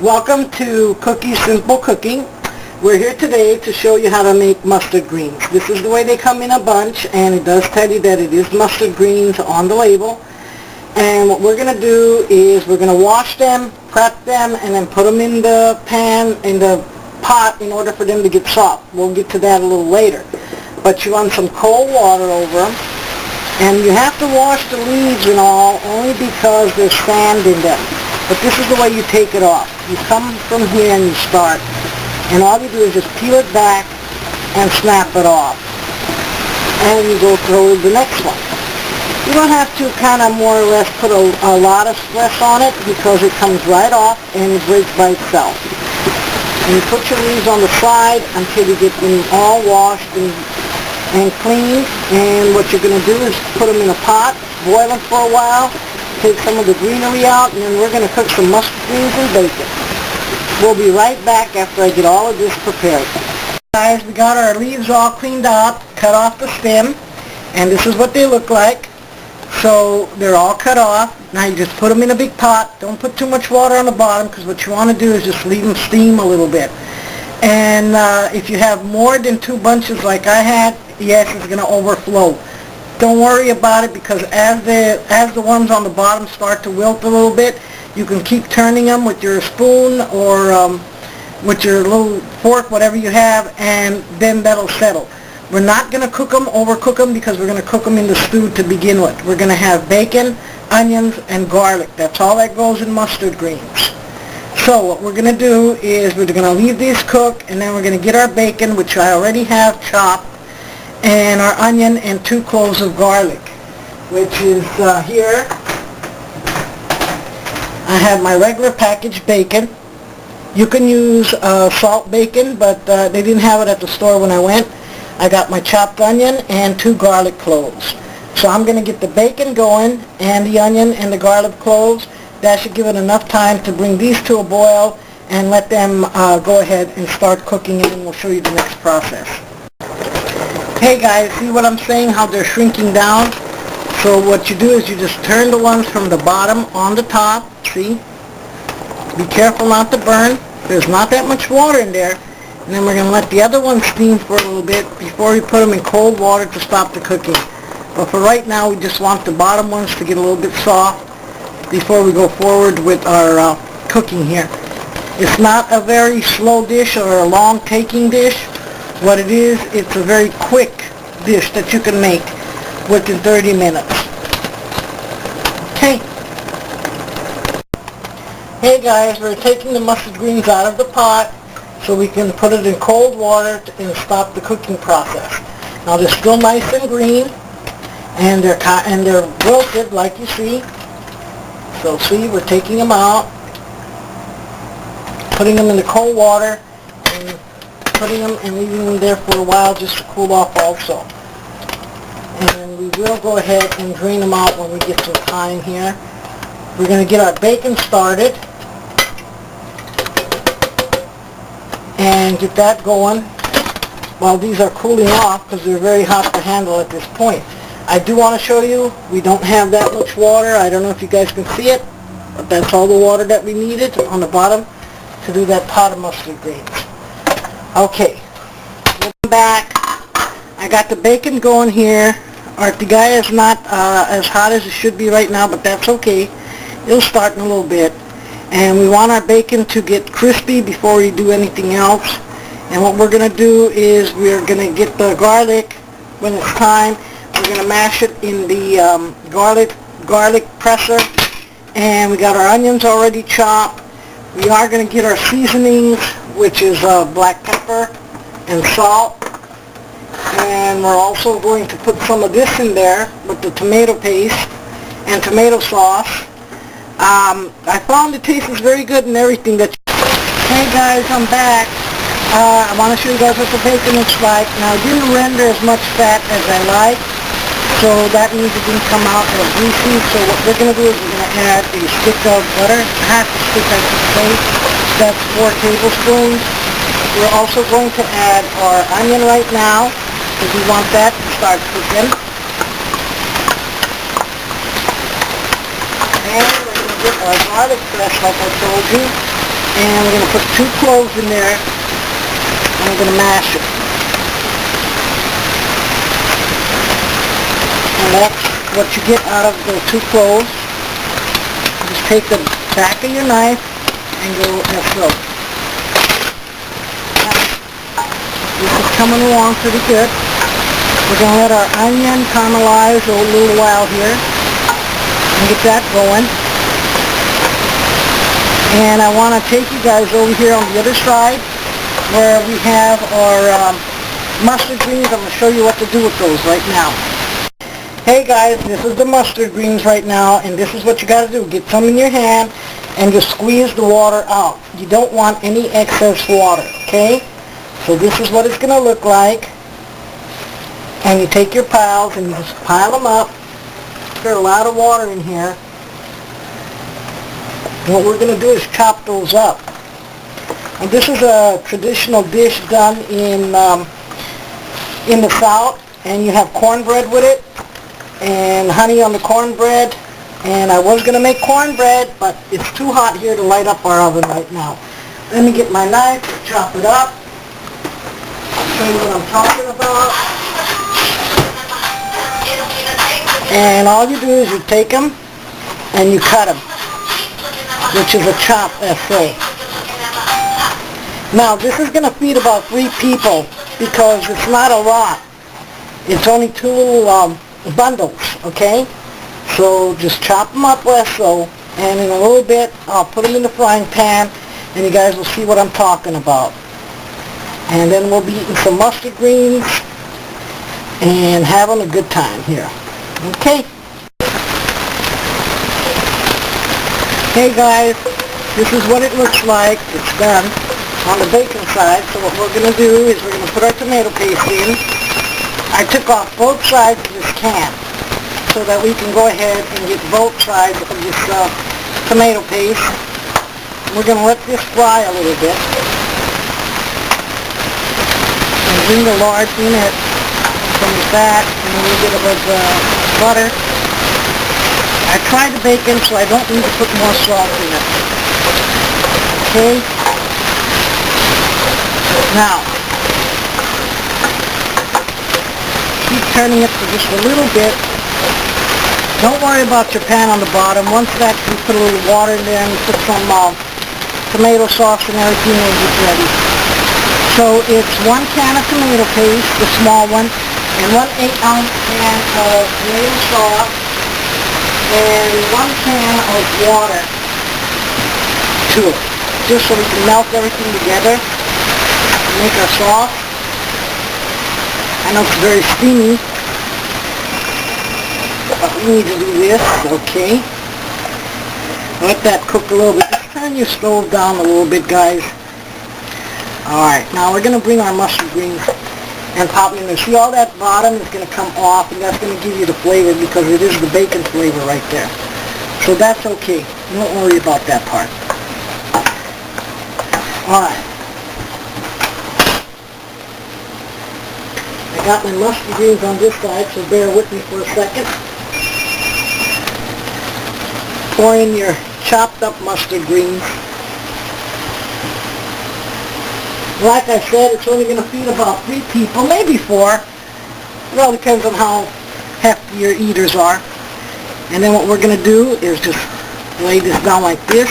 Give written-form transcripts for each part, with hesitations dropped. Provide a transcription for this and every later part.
Welcome to Cookie Simple Cooking. We're here today to show you how to make mustard greens. This is the way they come in a bunch, and it does tell you that it is mustard greens on the label. And what we're going to do is we're going to wash them, prep them, and then put them in the pan, in the pot, in order for them to get soft. We'll get to that a little later. But you run some cold water over them, and you have to wash the leaves and all only because there's sand in them. But this is the way you take it off. You come from here and you start, and all you do is just peel it back and snap it off. And you go through the next one. You don't have to kind of more or less put a lot of stress on it because it comes right off and it breaks by itself. And you put your leaves on the side until you get them all washed and clean. And what you're going to do is put them in a pot, boil them for a while, take some of the greenery out, and then we're going to cook some mustard greens and bacon. We'll be right back after I get all of this prepared. Guys, we got our leaves all cleaned up, cut off the stem, and this is what they look like. So they're all cut off. Now you just put them in a big pot. Don't put too much water on the bottom because what you want to do is just leave them steam a little bit. And if you have more than 2 bunches like I had, yes, it's going to overflow. Don't worry about it because as the ones on the bottom start to wilt a little bit, you can keep turning them with your spoon or with your little fork, whatever you have, and then that'll settle. We're not going to cook them, overcook them, because we're going to cook them in the stew to begin with. We're going to have bacon, onions, and garlic. That's all that goes in mustard greens. So what we're going to do is we're going to leave these cook, and then we're going to get our bacon, which I already have chopped, and our onion and 2 cloves of garlic, which is here. I have my regular packaged bacon. You can use salt bacon, but they didn't have it at the store when I went. I got my chopped onion and 2 garlic cloves. So I'm going to get the bacon going and the onion and the garlic cloves. That should give it enough time to bring these to a boil and let them go ahead and start cooking, and then we'll show you the next process. Hey guys, see what I'm saying, how they're shrinking down? So what you do is you just turn the ones from the bottom on the top, see? Be careful not to burn. There's not that much water in there. And then we're going to let the other ones steam for a little bit before we put them in cold water to stop the cooking. But for right now, we just want the bottom ones to get a little bit soft before we go forward with our cooking here. It's not a very slow dish or a long taking dish. What it is, it's a very quick dish that you can make within 30 minutes. Okay. Hey guys, we're taking the mustard greens out of the pot so we can put it in cold water and stop the cooking process. Now they're still nice and green, and they're wilted like you see. So see, we're taking them out, putting them in the cold water, and putting them and leaving them there for a while just to cool off also. And we will go ahead and drain them out when we get some time here. We're going to get our bacon started and get that going while these are cooling off because they're very hot to handle at this point. I do want to show you, we don't have that much water. I don't know if you guys can see it, but that's all the water that we needed on the bottom to do that pot of mustard greens. Okay, welcome back. I got the bacon going here. Our tigaya is not as hot as it should be right now, but that's okay. It'll start in a little bit. And we want our bacon to get crispy before we do anything else. And what we're going to do is we're going to get the garlic when it's time. We're going to mash it in the garlic presser. And we got our onions already chopped. We are going to get our seasonings, which is black pepper and salt. And we're also going to put some of this in there with the tomato paste and tomato sauce. I found it tastes very good and everything. Hey guys, I'm back. I want to show you guys what the bacon looks like. Now it didn't render as much fat as I like, so that means it didn't come out as greasy. So what we're going to do is we're going to add a stick of butter, half a stick I should say. That's 4 tablespoons. We're also going to add our onion right now because we want that to start cooking. And we're going to get our garlic press like I told you. And we're going to put 2 cloves in there, and we're going to mash it. And that's what you get out of the 2 cloves. Just take the back of your knife and go as so. This is coming along pretty good. We're going to let our onion caramelize a little while here and get that going. And I want to take you guys over here on the other side where we have our mustard greens. I'm going to show you what to do with those right now. Hey guys, this is the mustard greens right now, and this is what you got to do. Get some in your hand and just squeeze the water out. You don't want any excess water, okay? So this is what it's going to look like. And you take your piles and you just pile them up. There's a lot of water in here. And what we're going to do is chop those up. And this is a traditional dish done in the South. And you have cornbread with it. And honey on the cornbread. And I was going to make cornbread, but it's too hot here to light up our oven right now. Let me get my knife, chop it up. Show you what I'm talking about. And all you do is you take them and you cut them, which is a chop essay. Now this is going to feed about 3 people because it's not a lot. It's only 2 little bundles, okay? So just chop them up less so, and in a little bit I'll put them in the frying pan and you guys will see what I'm talking about. And then we'll be eating some mustard greens and having a good time here. Okay. Hey guys, this is what it looks like. It's done on the bacon side. So what we're going to do is we're going to put our tomato paste in. I took off both sides of this can so that we can go ahead and get both sides of this tomato paste. We're going to let this fry a little bit. And bring the lard in it from the fat and a little bit of butter. I tried the bacon so I don't need to put more salt in it. Okay? Now, keep turning it for just a little bit. Don't worry about your pan on the bottom. Once that, you put a little water in there and you put some tomato sauce and everything and it's ready. So it's 1 can of tomato paste, the small one, and 1 8-ounce can of tomato sauce, and 1 can of water to it, just so we can melt everything together and make our sauce. I know it's very steamy, but we need to do this, okay? Let that cook a little bit. Just turn your stove down a little bit, guys. Alright, now we're going to bring our mustard greens and pop them in there. See, all that bottom is going to come off, and that's going to give you the flavor because it is the bacon flavor right there. So that's okay. Don't worry about that part. Alright. I got my mustard greens on this side, so bear with me for a second. Pour in your chopped up mustard greens. Like I said, it's only going to feed about 3 people, maybe 4. It all depends on how hefty your eaters are. And then what we're going to do is just lay this down like this.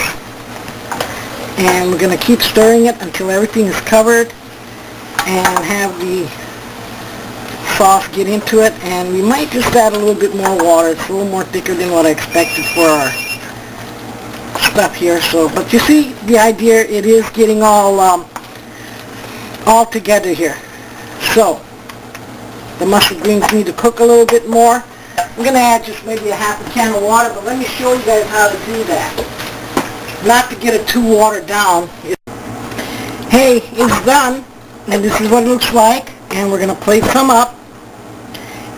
And we're going to keep stirring it until everything is covered and have the sauce get into it. And we might just add a little bit more water. It's a little more thicker than what I expected for our stuff here. So, but you see the idea, it is getting all together here. So the mustard greens need to cook a little bit more. I'm going to add just maybe a half a can of water, but let me show you guys how to do that. Not to get it too watered down. Hey, it's done, and this is what it looks like, and we're going to plate some up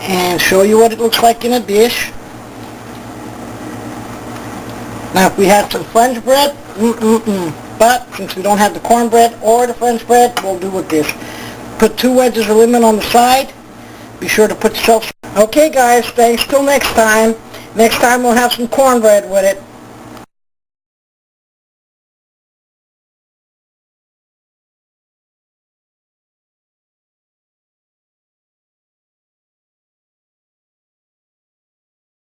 and show you what it looks like in a dish. Now if we had some French bread, but since we don't have the cornbread or the French bread, we'll do with this. Put 2 wedges of lemon on the side. Be sure to put yourself... Okay guys, thanks till next time. Next time we'll have some cornbread with it.